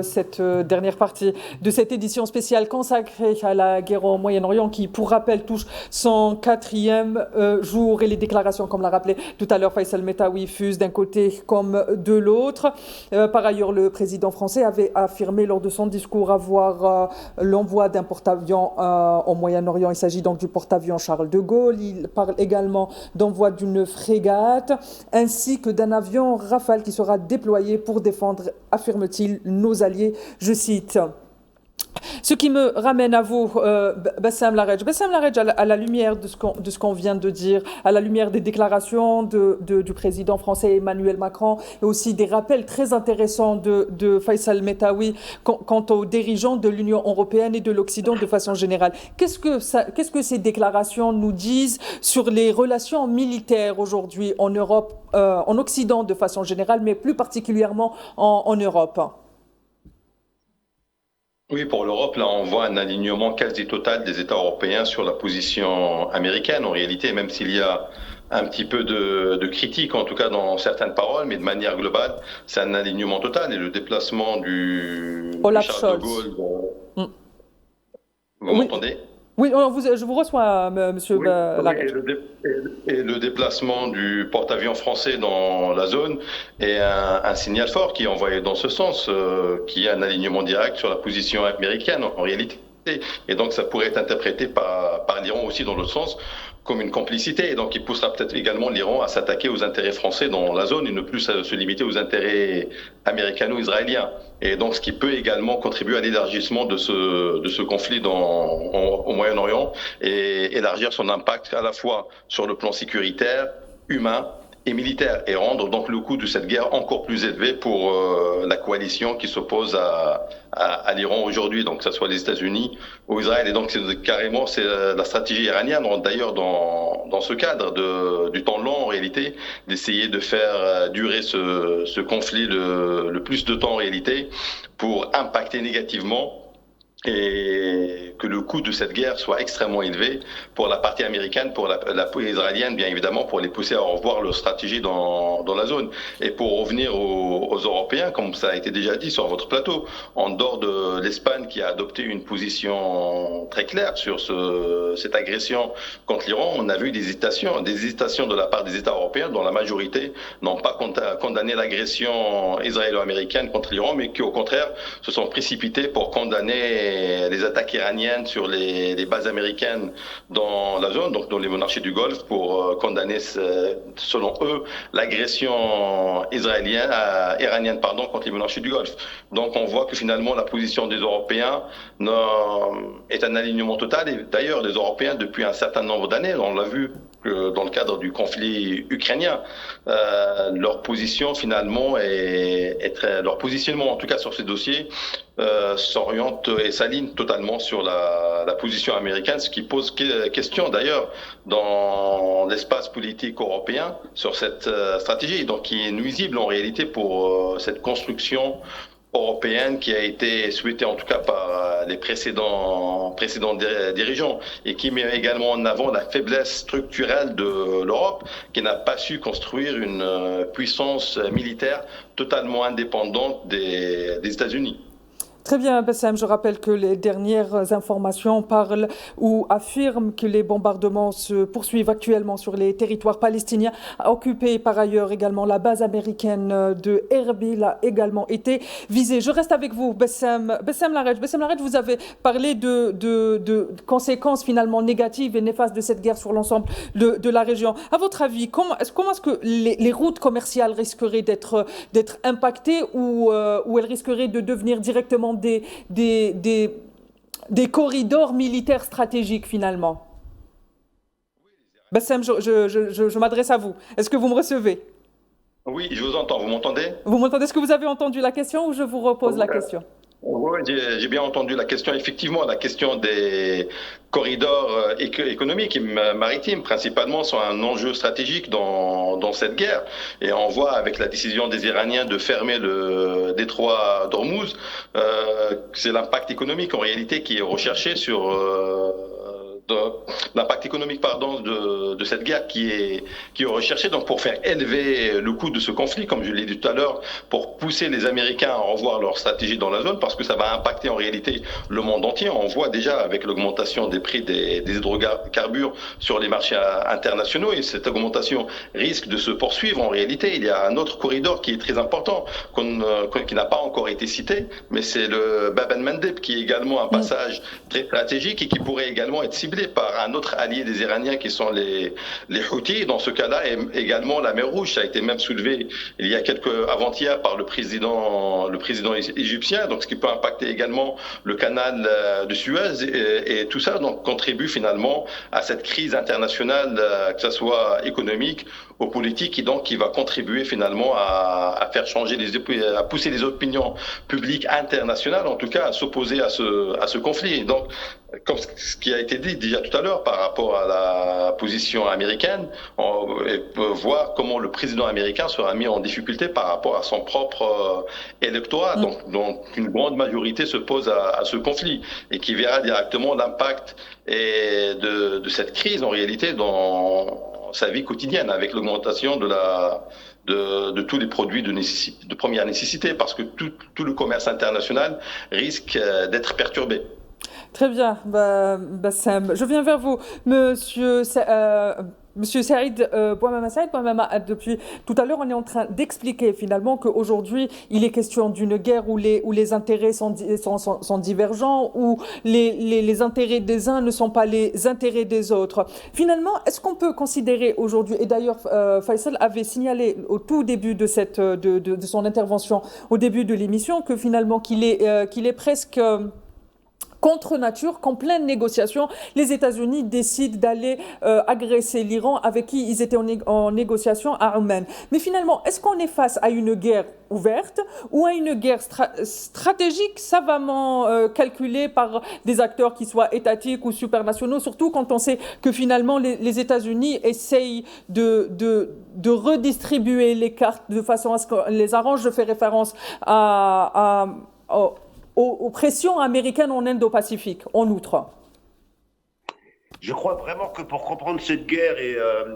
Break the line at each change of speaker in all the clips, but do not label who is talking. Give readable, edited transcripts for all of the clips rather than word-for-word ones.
Cette dernière partie de cette édition spéciale consacrée à la guerre au Moyen-Orient qui, pour rappel, touche son quatrième jour et les déclarations, comme l'a rappelé tout à l'heure Faisal Metaoui, fusent d'un côté comme de l'autre. Par ailleurs, le président français avait affirmé lors de son discours avoir l'envoi d'un porte-avions au Moyen-Orient. Il s'agit donc du porte-avions Charles de Gaulle. Il parle également d'envoi d'une frégate ainsi que d'un avion Rafale qui sera déployé pour défendre, affirme-t-il, nos alliés, je cite. Ce qui me ramène à vous, Bassam Laredj. Bassam Laredj, à la lumière de ce qu'on vient de dire, à la lumière des déclarations du président français Emmanuel Macron, et aussi des rappels très intéressants de Faisal Metaoui quant aux dirigeants de l'Union européenne et de l'Occident de façon générale. Qu'est-ce que ces déclarations nous disent sur les relations militaires aujourd'hui en Europe, en Occident de façon générale, mais plus particulièrement en Europe?
Oui, pour l'Europe, là, on voit un alignement quasi total des États européens sur la position américaine, en réalité, même s'il y a un petit peu de critique, en tout cas dans certaines paroles, mais de manière globale, c'est un alignement total. Et le déplacement du
Olaf
Charles de
Scholz.
Gaulle, vous
Oui.
m'entendez?
Oui, je vous reçois, monsieur
Oui,
Laredj.
et le déplacement du porte-avions français dans la zone est un signal fort qui est envoyé dans ce sens, qui est un alignement direct sur la position américaine en réalité. Et donc ça pourrait être interprété par l'Iran aussi dans l'autre sens comme une complicité. Et donc il poussera peut-être également l'Iran à s'attaquer aux intérêts français dans la zone et ne plus se limiter aux intérêts américano-israéliens. Et donc ce qui peut également contribuer à l'élargissement de ce conflit au Moyen-Orient et élargir son impact à la fois sur le plan sécuritaire, humain et militaire, et rendre donc le coût de cette guerre encore plus élevé pour la coalition qui s'oppose à l'Iran aujourd'hui, donc que ce soit les États-Unis ou Israël. Et donc c'est la stratégie iranienne, d'ailleurs dans ce cadre du temps long en réalité, d'essayer de faire durer ce conflit le plus de temps en réalité pour impacter négativement et que le coût de cette guerre soit extrêmement élevé pour la partie américaine, pour la partie israélienne, bien évidemment, pour les pousser à revoir leur stratégie dans la zone. Et pour revenir aux Européens, comme ça a été déjà dit sur votre plateau, en dehors de l'Espagne qui a adopté une position très claire sur cette agression contre l'Iran, on a vu des hésitations de la part des États européens, dont la majorité n'ont pas condamné l'agression israélo-américaine contre l'Iran, mais qui au contraire se sont précipités pour condamner les attaques iraniennes sur les bases américaines dans la zone, donc dans les monarchies du Golfe, pour condamner, selon eux, l'agression iranienne contre les monarchies du Golfe. Donc on voit que finalement la position des Européens est un alignement total. Et d'ailleurs, les Européens, depuis un certain nombre d'années, on l'a vu dans le cadre du conflit ukrainien, leur position finalement leur positionnement en tout cas sur ces dossiers s'oriente et s'aligne totalement sur la position américaine, ce qui pose question d'ailleurs dans l'espace politique européen sur cette stratégie, donc qui est nuisible en réalité pour cette construction européenne qui a été souhaitée en tout cas par les précédents dirigeants et qui met également en avant la faiblesse structurelle de l'Europe qui n'a pas su construire une puissance militaire totalement indépendante des États-Unis.
Très bien, Bassem. Je rappelle que les dernières informations parlent ou affirment que les bombardements se poursuivent actuellement sur les territoires palestiniens, occupés par ailleurs également. La base américaine de Erbil a également été visée. Je reste avec vous, Bassem Laredj. Bassem Laredj, vous avez parlé de conséquences finalement négatives et néfastes de cette guerre sur l'ensemble de la région. À votre avis, comment est-ce que les routes commerciales risqueraient d'être impactées ou elles risqueraient de devenir directement des corridors militaires stratégiques finalement? Bassem, je m'adresse à vous. Est-ce que vous me recevez?
Oui, je vous entends. Vous m'entendez?
Vous m'entendez? Est-ce que vous avez entendu la question ou je vous repose la question?
Oui, j'ai bien entendu la question. Effectivement, la question des corridors économiques et maritimes, principalement, sont un enjeu stratégique dans cette guerre. Et on voit avec la décision des Iraniens de fermer le détroit d'Ormuz, c'est l'impact économique en réalité qui est recherché l'impact économique pardon, de cette guerre qui est recherché donc pour faire élever le coût de ce conflit, comme je l'ai dit tout à l'heure, pour pousser les Américains à revoir leur stratégie dans la zone, parce que ça va impacter en réalité le monde entier. On voit déjà avec l'augmentation des prix des hydrocarbures sur les marchés internationaux, et cette augmentation risque de se poursuivre. En réalité, il y a un autre corridor qui est très important, qui n'a pas encore été cité, mais c'est le Bab el-Mandeb, qui est également un passage très stratégique et qui pourrait également être ciblé par un autre allié des Iraniens qui sont les Houthis. Dans ce cas-là, et également la mer Rouge, ça a été même soulevé il y a avant-hier par le président égyptien, donc ce qui peut impacter également le canal de Suez, et tout ça donc contribue finalement à cette crise internationale, que ce soit économique ou politique, et donc qui va contribuer finalement à faire changer à pousser les opinions publiques internationales, en tout cas à s'opposer à ce conflit. Et donc, comme ce qui a été dit déjà tout à l'heure par rapport à la position américaine, on peut voir comment le président américain sera mis en difficulté par rapport à son propre électorat, donc une grande majorité se pose à ce conflit et qui verra directement l'impact de cette crise en réalité dans sa vie quotidienne, avec l'augmentation de tous les produits de première nécessité, parce que tout le commerce international risque d'être perturbé.
Très bien, Bassem. Je viens vers vous, Monsieur Saïd Bouamama Saïd. Depuis tout à l'heure, on est en train d'expliquer finalement qu'aujourd'hui, il est question d'une guerre où les intérêts sont divergents, où les intérêts des uns ne sont pas les intérêts des autres. Finalement, est-ce qu'on peut considérer aujourd'hui, et d'ailleurs Faisal avait signalé au tout début de son intervention, au début de l'émission, que finalement qu'il est presque contre nature, qu'en pleine négociation, les États-Unis décident d'aller agresser l'Iran, avec qui ils étaient en négociation à Oman. Mais finalement, est-ce qu'on est face à une guerre ouverte ou à une guerre stratégique savamment calculée par des acteurs qui soient étatiques ou supranationaux, surtout quand on sait que finalement les États-Unis essayent de redistribuer les cartes de façon à ce qu'on les arrange. Je fais référence aux pressions américaines en Indo-Pacifique, en outre.
Je crois vraiment que pour comprendre cette guerre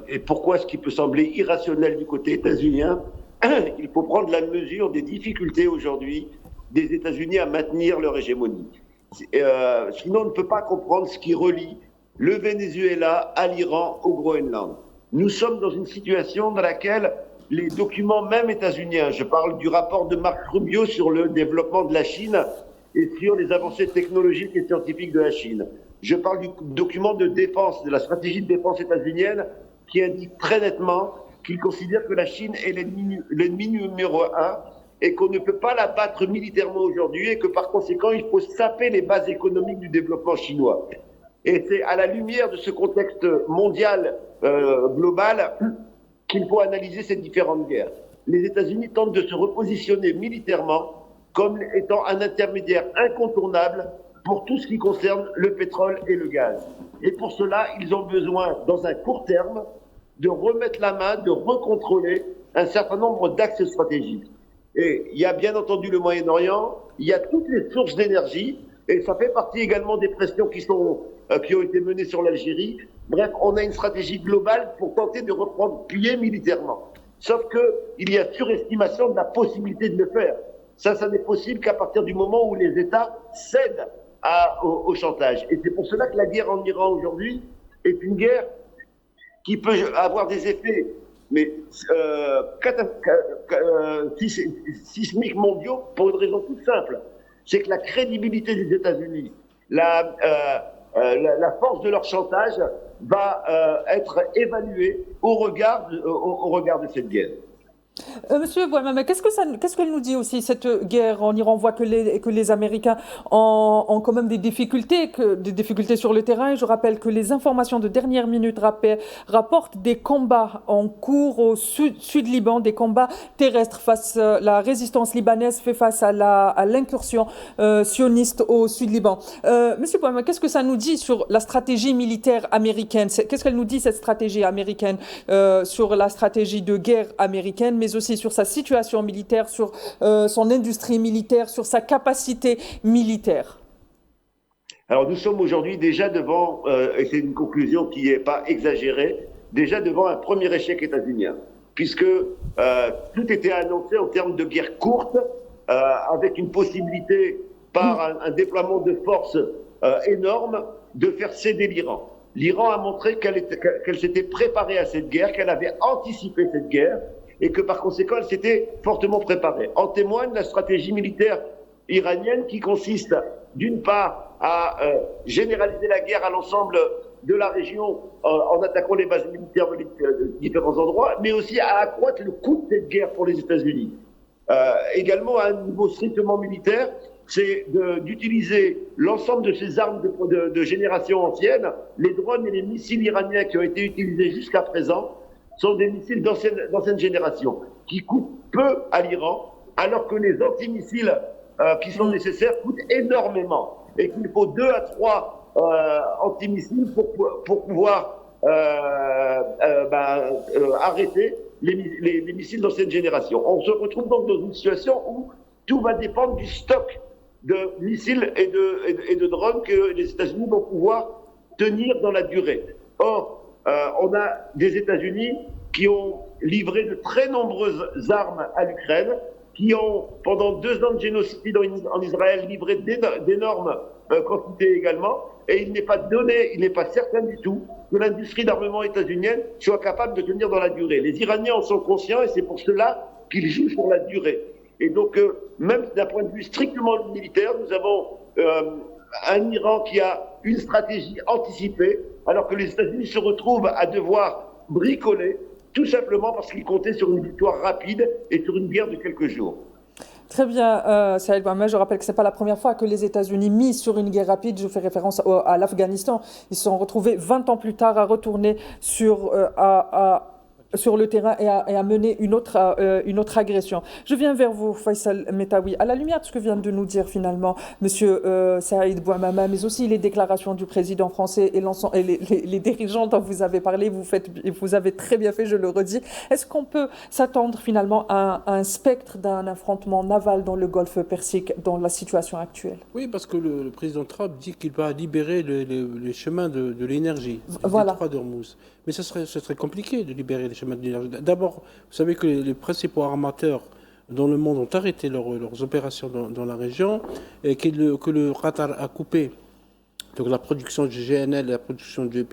et pourquoi ce qui peut sembler irrationnel du côté états-unien, il faut prendre la mesure des difficultés aujourd'hui des États-Unis à maintenir leur hégémonie. Sinon, on ne peut pas comprendre ce qui relie le Venezuela à l'Iran, au Groenland. Nous sommes dans une situation dans laquelle les documents même états-uniens, je parle du rapport de Marc Rubio sur le développement de la Chine et sur les avancées technologiques et scientifiques de la Chine. Je parle du document de défense, de la stratégie de défense états-unienne, qui indique très nettement qu'il considère que la Chine est l'ennemi numéro un et qu'on ne peut pas la battre militairement aujourd'hui et que par conséquent, il faut saper les bases économiques du développement chinois. Et c'est à la lumière de ce contexte mondial global qu'il faut analyser ces différentes guerres. Les États-Unis tentent de se repositionner militairement comme étant un intermédiaire incontournable pour tout ce qui concerne le pétrole et le gaz. Et pour cela, ils ont besoin, dans un court terme, de remettre la main, de recontrôler un certain nombre d'axes stratégiques. Et il y a bien entendu le Moyen-Orient, il y a toutes les sources d'énergie, et ça fait partie également des pressions qui ont été menées sur l'Algérie. Bref, on a une stratégie globale pour tenter de reprendre pied militairement. Sauf qu'il y a surestimation de la possibilité de le faire. Ça n'est possible qu'à partir du moment où les États cèdent au chantage. Et c'est pour cela que la guerre en Iran aujourd'hui est une guerre qui peut avoir des effets sismiques mondiaux pour une raison toute simple. C'est que la crédibilité des États-Unis, la force de leur chantage va être évaluée au regard de cette guerre.
Monsieur Bouamama, qu'est-ce qu'elle nous dit aussi, cette guerre en Iran? On voit que les Américains ont quand même des difficultés sur le terrain. Je rappelle que les informations de dernière minute rapportent des combats en cours au sud Liban, des combats terrestres la résistance libanaise fait face à l'incursion sioniste au sud Liban. Monsieur Bouamama, qu'est-ce que ça nous dit sur la stratégie militaire américaine? Qu'est-ce qu'elle nous dit, cette stratégie américaine, sur la stratégie de guerre américaine, mais aussi sur sa situation militaire, sur son industrie militaire, sur sa capacité militaire?
Alors nous sommes aujourd'hui déjà devant, et c'est une conclusion qui n'est pas exagérée, déjà devant un premier échec états-unien, puisque tout était annoncé en termes de guerre courte, avec une possibilité par un déploiement de force énorme de faire céder l'Iran. L'Iran a montré qu'elle s'était préparée à cette guerre, qu'elle avait anticipé cette guerre et que par conséquent elle s'était fortement préparée. En témoigne la stratégie militaire iranienne qui consiste d'une part à généraliser la guerre à l'ensemble de la région en attaquant les bases militaires de différents endroits, mais aussi à accroître le coût de cette guerre pour les États-Unis. Également à un niveau strictement militaire, c'est d'utiliser l'ensemble de ces armes de génération ancienne. Les drones et les missiles iraniens qui ont été utilisés jusqu'à présent sont des missiles d'ancienne génération, qui coûtent peu à l'Iran, alors que les antimissiles qui sont nécessaires coûtent énormément, et qu'il faut 2 à 3 antimissiles pour pouvoir arrêter les missiles d'ancienne génération. On se retrouve donc dans une situation où tout va dépendre du stock de missiles et de drones que les États-Unis vont pouvoir tenir dans la durée. Or, on a des États-Unis qui ont livré de très nombreuses armes à l'Ukraine, qui ont, pendant 2 ans de génocide en Israël, livré d'énormes quantités également, et il n'est pas certain du tout que l'industrie d'armement états-unienne soit capable de tenir dans la durée. Les Iraniens en sont conscients et c'est pour cela qu'ils jouent sur la durée. Et donc, même d'un point de vue strictement militaire, nous avons un Iran qui a une stratégie anticipée, alors que les États-Unis se retrouvent à devoir bricoler, tout simplement parce qu'ils comptaient sur une victoire rapide et sur une guerre de quelques jours.
Très bien, Saïd Bouhamad, je rappelle que ce n'est pas la première fois que les États-Unis misent sur une guerre rapide. Je fais référence à l'Afghanistan. Ils se sont retrouvés 20 ans plus tard à retourner sur le terrain et à mener une autre agression. Je viens vers vous, Faisal Metaoui. À la lumière de ce que vient de nous dire finalement Monsieur Saïd Bouhamama, mais aussi les déclarations du président français et les dirigeants dont vous avez parlé, vous avez très bien fait, je le redis. Est-ce qu'on peut s'attendre finalement à un spectre d'un affrontement naval dans le Golfe Persique dans la situation actuelle?
Oui, parce que le président Trump dit qu'il va libérer les chemins de l'énergie,
voilà.
le détroit d'Ormuz. Mais ce serait compliqué de libérer les chemins de l'énergie. D'abord, vous savez que les principaux armateurs dans le monde ont arrêté leurs opérations dans la région et que le Qatar a coupé donc la production du GNL et la production du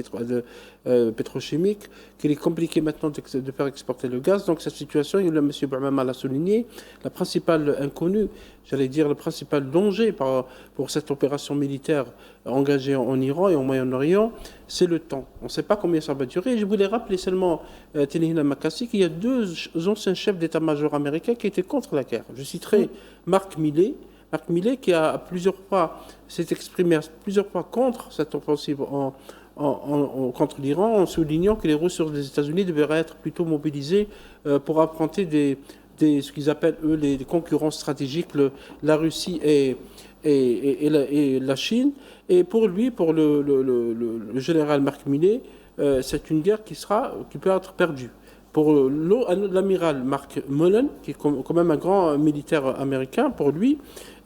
pétrochimique, qu'il est compliqué maintenant de faire exporter le gaz. Donc cette situation, M. Bouhamama l'a souligné, la principale inconnue, j'allais dire le principal danger pour cette opération militaire engagée en Iran et au Moyen-Orient, c'est le temps. On ne sait pas combien ça va durer. Je voulais rappeler seulement, Téléhina Makassi, qu'il y a 2 anciens chefs d'état-major américains qui étaient contre la guerre. Je citerai Mark Milley, qui a s'est exprimé plusieurs fois contre cette offensive contre l'Iran, en soulignant que les ressources des États-Unis devraient être plutôt mobilisées pour affronter ce qu'ils appellent, eux, les concurrents stratégiques, la Russie et la Chine. Et pour lui, pour le général Mark Milley, c'est une guerre qui peut être perdue. Pour l'amiral Mark Mullen, qui est quand même un grand militaire américain, pour lui,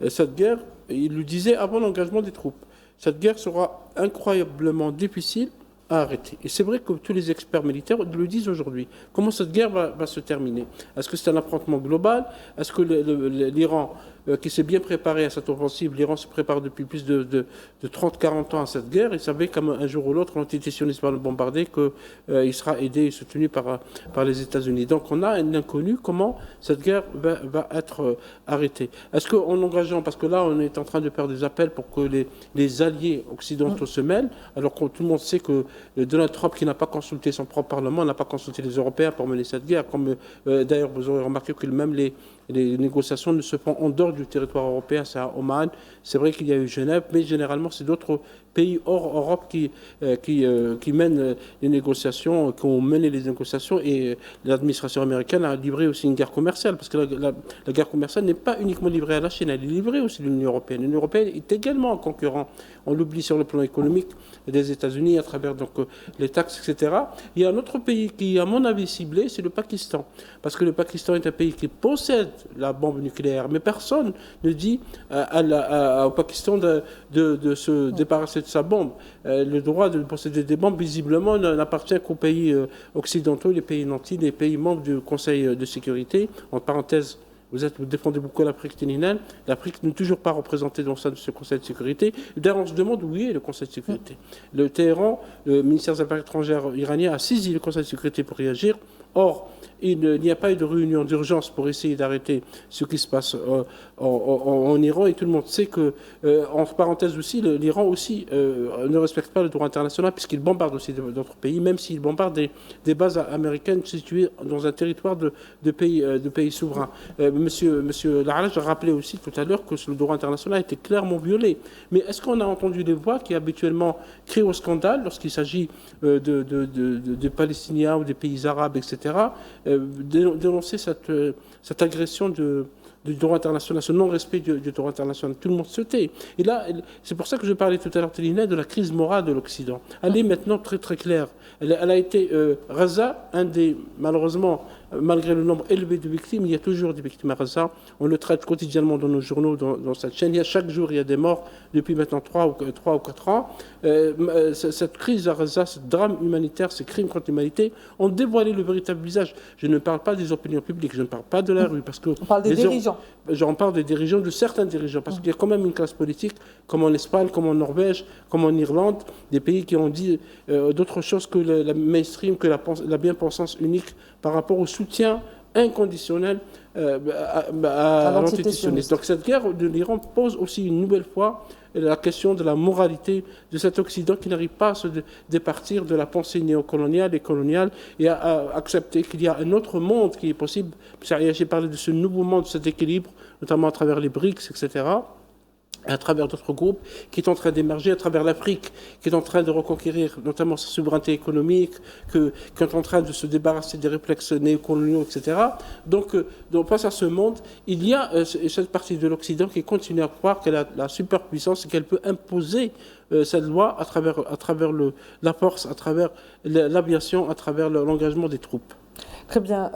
cette guerre, il le disait avant l'engagement des troupes, cette guerre sera incroyablement difficile à arrêter. Et c'est vrai que tous les experts militaires le disent aujourd'hui. Comment cette guerre va se terminer? Est-ce que c'est un affrontement global? Est-ce que l'Iran, qui s'est bien préparé à cette offensive, l'Iran se prépare depuis plus de 30-40 ans à cette guerre, il savait qu'un jour ou l'autre, quand l'antisésionisme va le bombarder, qu'il sera aidé et soutenu par les États-Unis. Donc on a un inconnu, comment cette guerre va être arrêtée. Est-ce qu'en engageant, parce que là on est en train de faire des appels pour que les alliés occidentaux se mêlent, alors que tout le monde sait que Donald Trump, qui n'a pas consulté son propre Parlement, n'a pas consulté les Européens pour mener cette guerre, comme d'ailleurs vous aurez remarqué que même les négociations ne se font en dehors du territoire européen, c'est à Oman. C'est vrai qu'il y a eu Genève, mais généralement c'est d'autres pays hors Europe qui mènent les négociations, qui ont mené les négociations, et l'administration américaine a livré aussi une guerre commerciale, parce que la guerre commerciale n'est pas uniquement livrée à la Chine, elle est livrée aussi à l'Union européenne. L'Union européenne est également un concurrent, on l'oublie sur le plan économique, des États-Unis à travers donc, les taxes, etc. Il y a un autre pays qui, à mon avis, ciblé, c'est le Pakistan, parce que le Pakistan est un pays qui possède la bombe nucléaire, mais personne ne dit au Pakistan de se débarrasser de sa bombe. Le droit de posséder des bombes, visiblement, n'appartient qu'aux pays occidentaux, les pays nantis, les pays membres du Conseil de sécurité. En parenthèse, vous défendez beaucoup l'Afrique téninane. L'Afrique n'est toujours pas représentée dans ce Conseil de sécurité. D'ailleurs, on se demande où est le Conseil de sécurité. Le Téhéran, le ministère des Affaires étrangères iranien, a saisi le Conseil de sécurité pour réagir. Or, il n'y a pas eu de réunion d'urgence pour essayer d'arrêter ce qui se passe en Iran, et tout le monde sait que, entre parenthèses aussi, l'Iran aussi ne respecte pas le droit international, puisqu'il bombarde aussi d'autres pays, même s'il bombarde des bases américaines situées dans un territoire de pays souverains. Monsieur Larrach a rappelé aussi tout à l'heure que le droit international a été clairement violé. Mais est-ce qu'on a entendu des voix qui habituellement crient au scandale lorsqu'il s'agit de Palestiniens ou des pays arabes, etc., dénoncer cette agression du droit international, ce non-respect du droit international? Tout le monde se tait. Et là, c'est pour ça que je parlais tout à l'heure, Télina, de la crise morale de l'Occident. Elle est maintenant très très claire. Elle a été Raza, malheureusement, malgré le nombre élevé de victimes, il y a toujours des victimes à Raza. On le traite quotidiennement dans nos journaux, dans cette chaîne. Chaque jour, il y a des morts depuis maintenant 3 ou 4 ans. Cette crise à Raza, ce drame humanitaire, ces crimes contre l'humanité ont dévoilé le véritable visage. Je ne parle pas des opinions publiques, je ne parle pas de la rue, parce que
on parle des dirigeants.
J'en parle des dirigeants, de certains dirigeants, parce qu'il y a quand même une classe politique, comme en Espagne, comme en Norvège, comme en Irlande, des pays qui ont dit d'autres choses que la mainstream, que la bien-pensance unique par rapport au soutien inconditionnel à l'antisémitisme. Donc cette guerre de l'Iran pose aussi une nouvelle fois la question de la moralité de cet Occident qui n'arrive pas à se départir de la pensée néocoloniale et coloniale, et à accepter qu'il y a un autre monde qui est possible. J'ai parlé de ce nouveau monde, de cet équilibre, notamment à travers les BRICS, etc., à travers d'autres groupes qui est en train d'émerger, à travers l'Afrique qui est en train de reconquérir notamment sa souveraineté économique, qui est en train de se débarrasser des réflexes néocoloniaux, etc. Donc face à ce monde, il y a cette partie de l'Occident qui continue à croire qu'elle a la superpuissance et qu'elle peut imposer cette loi à travers la force, à travers l'aviation, à travers l'engagement des troupes.
Très bien,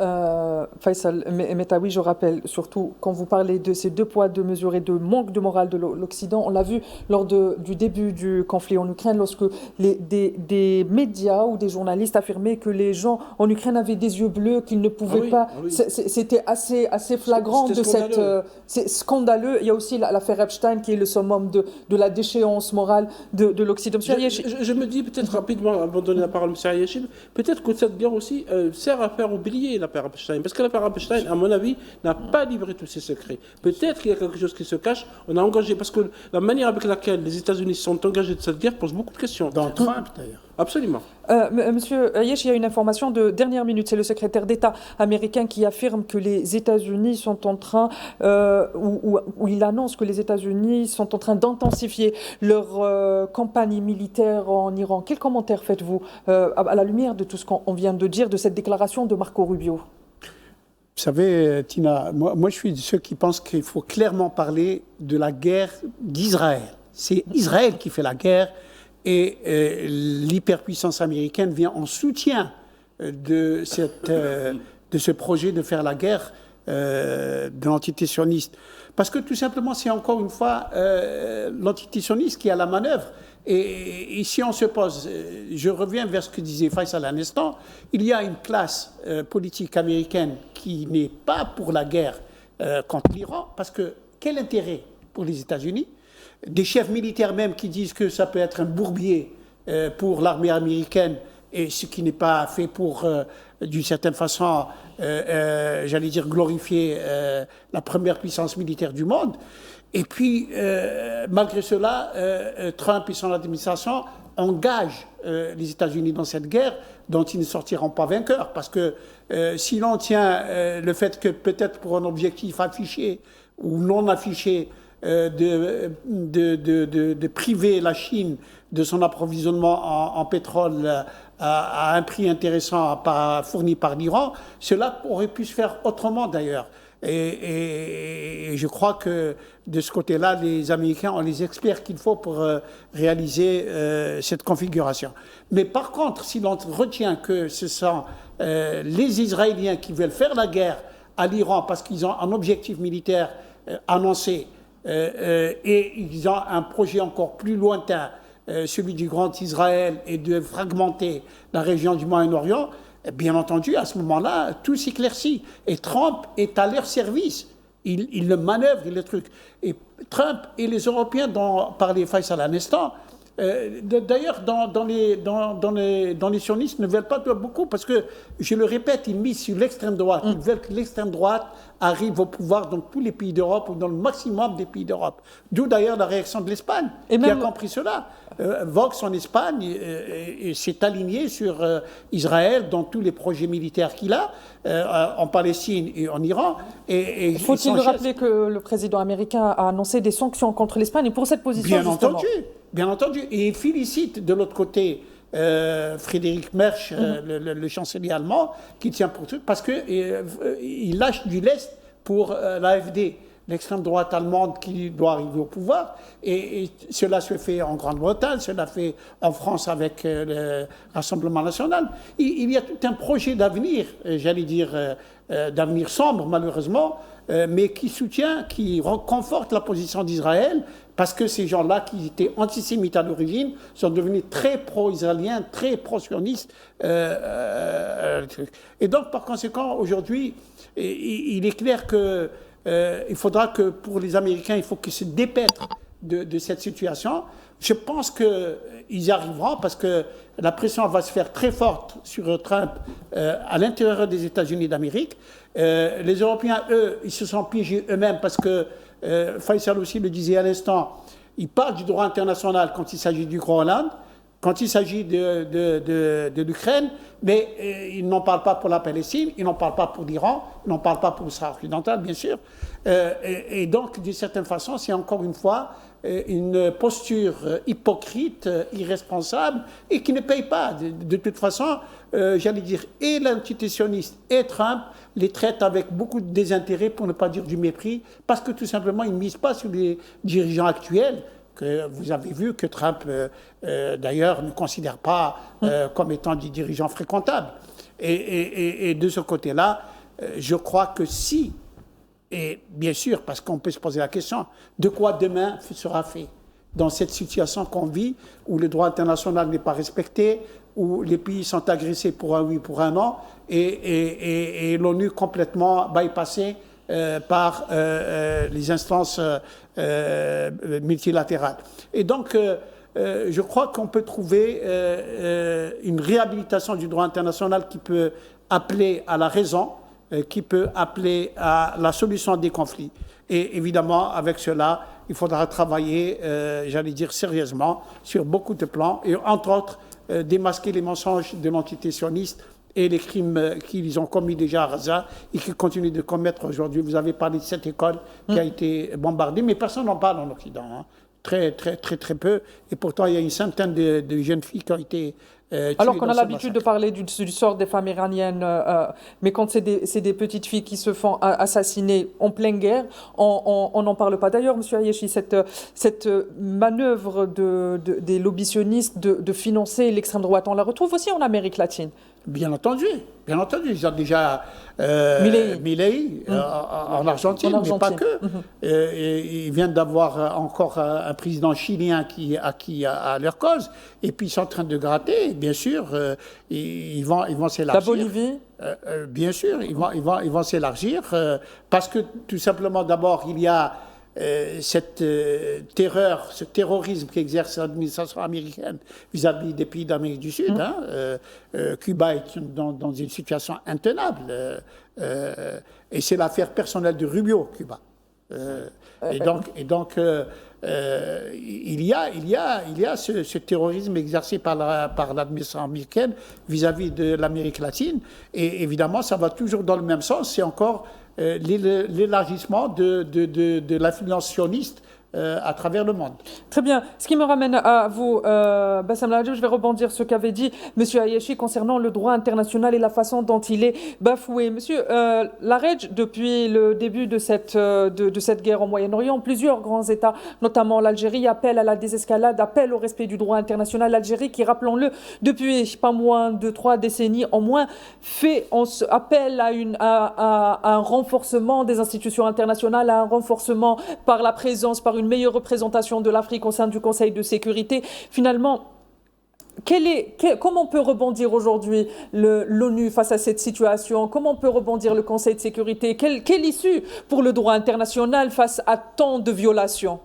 Faisal Metaoui, je rappelle, surtout quand vous parlez de ces 2 poids, 2 mesures et de manque de morale de l'Occident, on l'a vu lors du début du conflit en Ukraine, lorsque des médias ou des journalistes affirmaient que les gens en Ukraine avaient des yeux bleus, qu'ils ne pouvaient pas... Oui. C'était assez flagrant. C'est scandaleux. Il y a aussi l'affaire Epstein qui est le summum de la déchéance morale de l'Occident.
Je me dis peut-être rapidement, avant de donner la parole à M. Ayachib, peut-être que cette guerre aussi sert à faire oublier l'affaire Epstein, parce que l'affaire Epstein, à mon avis, n'a pas livré tous ses secrets. Peut-être qu'il y a quelque chose qui se cache. On a engagé, parce que la manière avec laquelle les États-Unis sont engagés de cette guerre pose beaucoup de questions.
Dans Trump, d'ailleurs.
Absolument.
Monsieur Yesh, il y a une information de dernière minute. C'est le secrétaire d'État américain qui affirme que les États-Unis sont en train, ou il annonce que les États-Unis sont en train d'intensifier leur campagne militaire en Iran. Quel commentaire faites-vous à la lumière de tout ce qu'on vient de dire, de cette déclaration de Marco Rubio?
Vous savez, Tina, moi je suis de ceux qui pensent qu'il faut clairement parler de la guerre d'Israël. C'est Israël qui fait la guerre. Et l'hyperpuissance américaine vient en soutien de ce projet de faire la guerre de l'entité sioniste. Parce que tout simplement, c'est encore une fois l'entité sioniste qui a la manœuvre. Et si on se pose, je reviens vers ce que disait Faisal à l'instant, il y a une classe politique américaine qui n'est pas pour la guerre contre l'Iran, parce que quel intérêt pour les États-Unis? Des chefs militaires même qui disent que ça peut être un bourbier pour l'armée américaine, et ce qui n'est pas fait pour, d'une certaine façon, j'allais dire, glorifier la première puissance militaire du monde. Et puis, malgré cela, Trump et son administration engagent les États-Unis dans cette guerre dont ils ne sortiront pas vainqueurs. Parce que si l'on tient le fait que peut-être pour un objectif affiché ou non affiché, de priver la Chine de son approvisionnement en pétrole à un prix intéressant fourni par l'Iran, cela aurait pu se faire autrement d'ailleurs. Et je crois que de ce côté-là, les Américains ont les experts qu'il faut pour réaliser cette configuration. Mais par contre, si l'on retient que ce sont les Israéliens qui veulent faire la guerre à l'Iran parce qu'ils ont un objectif militaire annoncé et ils ont un projet encore plus lointain, celui du Grand Israël, et de fragmenter la région du Moyen-Orient, bien entendu, à ce moment-là, tout s'éclaircit. Et Trump est à leur service. Il le manœuvre, il le truc. Et Trump et les Européens dont parlait Faisal à l'instant, d'ailleurs, dans les sionistes ne veulent pas beaucoup, parce que, je le répète, ils misent sur l'extrême droite. Ils veulent que l'extrême droite arrive au pouvoir dans tous les pays d'Europe, ou dans le maximum des pays d'Europe. D'où d'ailleurs la réaction de l'Espagne, qui a compris cela. Vox en Espagne s'est aligné sur Israël dans tous les projets militaires qu'il a, en Palestine et en Iran.
Faut-il rappeler que le président américain a annoncé des sanctions contre l'Espagne pour cette position, justement.
Bien entendu. Et il félicite de l'autre côté Friedrich Merz, le chancelier allemand, qui tient pour tout, parce qu'il lâche du lest pour l'AfD, l'extrême droite allemande qui doit arriver au pouvoir. Et cela se fait en Grande-Bretagne, cela fait en France avec le Rassemblement national. Il y a tout un projet d'avenir, j'allais dire d'avenir sombre malheureusement, mais qui soutient, qui conforte la position d'Israël, parce que ces gens-là qui étaient antisémites à l'origine sont devenus très pro-israéliens, très pro-sionistes. Et donc, par conséquent, aujourd'hui, il est clair que il faudra que, pour les Américains, il faut qu'ils se dépêtrent de cette situation. Je pense qu'ils y arriveront, parce que la pression va se faire très forte sur Trump à l'intérieur des États-Unis d'Amérique. Les Européens, eux, ils se sont piégés eux-mêmes, parce que Faisal aussi le disait à l'instant, ils parlent du droit international quand il s'agit du Groenland, quand il s'agit de l'Ukraine, mais ils n'en parlent pas pour la Palestine, ils n'en parlent pas pour l'Iran, ils n'en parlent pas pour le Sahara occidental, bien sûr. Et donc, d'une certaine façon, c'est encore une fois une posture hypocrite, irresponsable, et qui ne paye pas. De toute façon, j'allais dire, et l'entité sioniste et Trump les traitent avec beaucoup de désintérêt, pour ne pas dire du mépris, parce que tout simplement, ils ne misent pas sur les dirigeants actuels, que vous avez vu que Trump, d'ailleurs, ne considère pas comme étant des dirigeants fréquentables. Et de ce côté-là, je crois que si, et bien sûr, parce qu'on peut se poser la question, de quoi demain sera fait dans cette situation qu'on vit, où le droit international n'est pas respecté, où les pays sont agressés pour un oui, pour un non, et l'ONU complètement bypassée par les instances multilatérales. Et donc, je crois qu'on peut trouver une réhabilitation du droit international qui peut appeler à la raison, qui peut appeler à la solution des conflits. Et évidemment, avec cela, il faudra travailler, j'allais dire sérieusement, sur beaucoup de plans, et entre autres, démasquer les mensonges de l'entité sioniste et les crimes qu'ils ont commis déjà à Gaza et qu'ils continuent de commettre aujourd'hui. Vous avez parlé de cette école qui a été bombardée, mais personne n'en parle en Occident. Hein. Très peu. Et pourtant, il y a une centaine de jeunes filles qui ont été tuées.
Alors qu'on a l'habitude de parler du sort des femmes iraniennes, mais quand c'est des petites filles qui se font assassiner en pleine guerre, on n'en parle pas. D'ailleurs, M. Hayeshi, cette manœuvre des lobbyistes de financer l'extrême droite, on la retrouve aussi en Amérique latine.
Bien entendu. Ils ont déjà Milei en Argentine, mais pas que. Ils viennent d'avoir encore un président chilien qui a leur cause, et puis ils sont en train de gratter. Bien sûr, ils vont s'élargir.
La Bolivie.
Bien sûr, ils vont s'élargir parce que tout simplement, d'abord, il y a cette terreur, ce terrorisme qu'exerce l'administration américaine vis-à-vis des pays d'Amérique du Sud. Cuba est dans une situation intenable. Et c'est l'affaire personnelle de Rubio, Cuba. Il y a ce terrorisme exercé par l'administration américaine vis-à-vis de l'Amérique latine. Et évidemment, ça va toujours dans le même sens. C'est encore l'élargissement de l'influence sioniste à travers le monde.
Très bien. Ce qui me ramène à vous, Bassem Laradji, je vais rebondir sur ce qu'avait dit M. Ayachi concernant le droit international et la façon dont il est bafoué. Monsieur Laradji, depuis le début de cette guerre au Moyen-Orient, plusieurs grands États, notamment l'Algérie, appellent à la désescalade, appellent au respect du droit international. L'Algérie, qui, rappelons-le, depuis pas moins de 3 décennies au moins, appelle à un renforcement des institutions internationales, à un renforcement par la présence, par une meilleure représentation de l'Afrique au sein du Conseil de sécurité. Finalement, comment peut rebondir aujourd'hui l'ONU face à cette situation? Comment peut rebondir le Conseil de sécurité? Quelle issue pour le droit international face à tant de violations?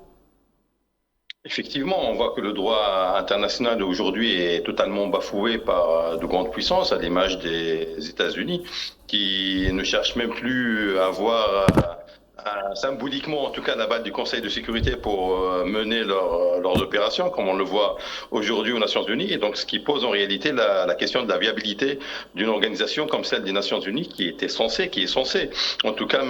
Effectivement, on voit que le droit international aujourd'hui est totalement bafoué par de grandes puissances, à l'image des États-Unis, qui ne cherchent même plus à avoir symboliquement, en tout cas, la balle du Conseil de sécurité pour mener leurs opérations, comme on le voit aujourd'hui aux Nations Unies. Et donc, ce qui pose en réalité la question de la viabilité d'une organisation comme celle des Nations Unies, qui est censée, en tout cas,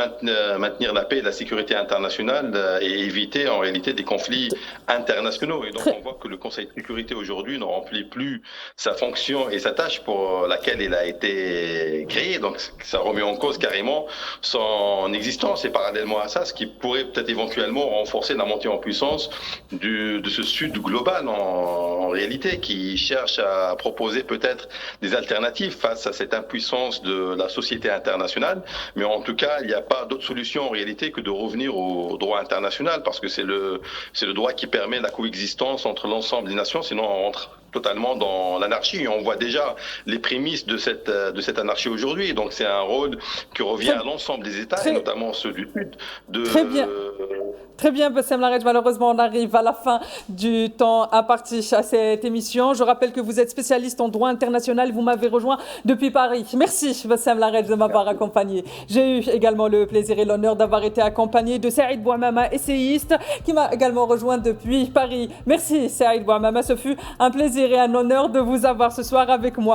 maintenir la paix et la sécurité internationale et éviter en réalité des conflits internationaux. Et donc, on voit que le Conseil de sécurité aujourd'hui ne remplit plus sa fonction et sa tâche pour laquelle il a été créé. Donc, ça remet en cause carrément son existence. Et parallèlement à ça, ce qui pourrait peut-être éventuellement renforcer la montée en puissance de ce Sud global en réalité, qui cherche à proposer peut-être des alternatives face à cette impuissance de la société internationale. Mais en tout cas, il n'y a pas d'autre solution en réalité que de revenir au droit international, parce que c'est le droit qui permet la coexistence entre l'ensemble des nations, sinon on rentre totalement dans l'anarchie. On voit déjà les prémices de cette anarchie aujourd'hui. Donc c'est un rôle qui revient à l'ensemble des États, et notamment ceux du Sud.
Très bien, Bassem Laradji. Malheureusement, on arrive à la fin du temps imparti à cette émission. Je rappelle que vous êtes spécialiste en droit international. Vous m'avez rejoint depuis Paris. Merci, Bassem Laradji, de m'avoir accompagné. J'ai eu également le plaisir et l'honneur d'avoir été accompagné de Saïd Bouamama, essayiste, qui m'a également rejoint depuis Paris. Merci, Saïd Bouamama. Ce fut un plaisir et un honneur de vous avoir ce soir avec moi.